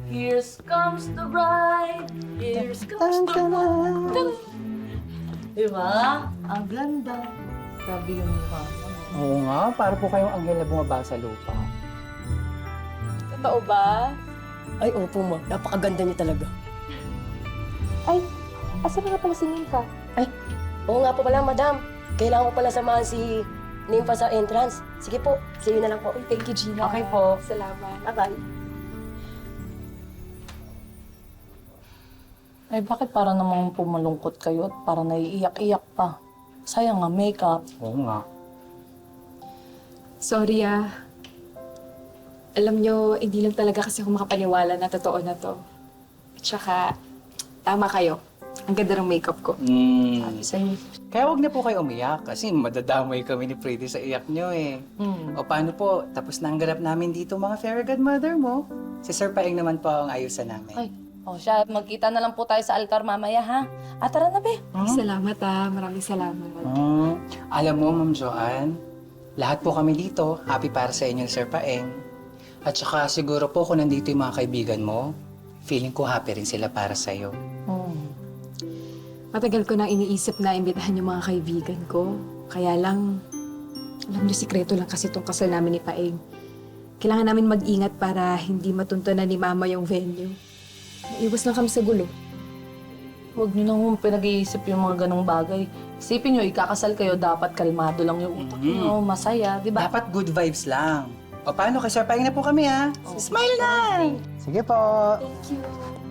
Here comes the bride, here comes the bride. Diba? Ang ganda. Grabe yung mukha mo. Oo nga, para po kayong anghel na bumaba sa lupa. Totoo ba? Ay, opo ma. Napakaganda niya talaga. Ay, asa na nga pala si Ninfa? Oo nga po pala, madam. Kailangan ko pala samahan si Nympha sa entrance. Sige po, see you na lang po. Thank you, Gina. Okay po. Salamat. Bye-bye. Ay, bakit para namang pumalungkot kayo at para naiiyak-iyak pa? Sayang nga, makeup. Oo nga. Sorry Alam nyo, hindi lang talaga kasi ako makapaniwala na totoo na to. At saka, tama kayo. Ang ganda ng makeup ko. Sabi sa'yo. Kaya wag na po kayo umiyak kasi madadamay kami ni Pretty sa iyak nyo eh. O paano po, tapos na ang ganap namin dito mga fairy godmother mo. Si Sir Paeng naman po ang ayusan namin. Ay, siya, magkita na lang po tayo sa altar mamaya, ha? At tara na, be. Salamat Maraming salamat. Alam mo, Ma'am Joanne, lahat po kami dito, happy para sa inyo, Sir Paeng. At saka siguro po kung nandito yung mga kaibigan mo, feeling ko happy rin sila para sa'yo. Matagal ko na iniisip na imbitahan yung mga kaibigan ko. Kaya lang, alam niyo, sikreto lang kasi itong kasal namin ni Paeng. Kailangan namin mag-ingat para hindi matuntunan ni Mama yung venue. Iwas lang kami sa gulo. Huwag niyo nang pinag-iisip yung mga ganong bagay. Isipin niyo, ikakasal kayo, dapat kalmado lang yung utak niyo, masaya, di ba? Dapat good vibes lang. O paano, kay Sir Paeng na po kami ha? Smile na! Sige po! Thank you.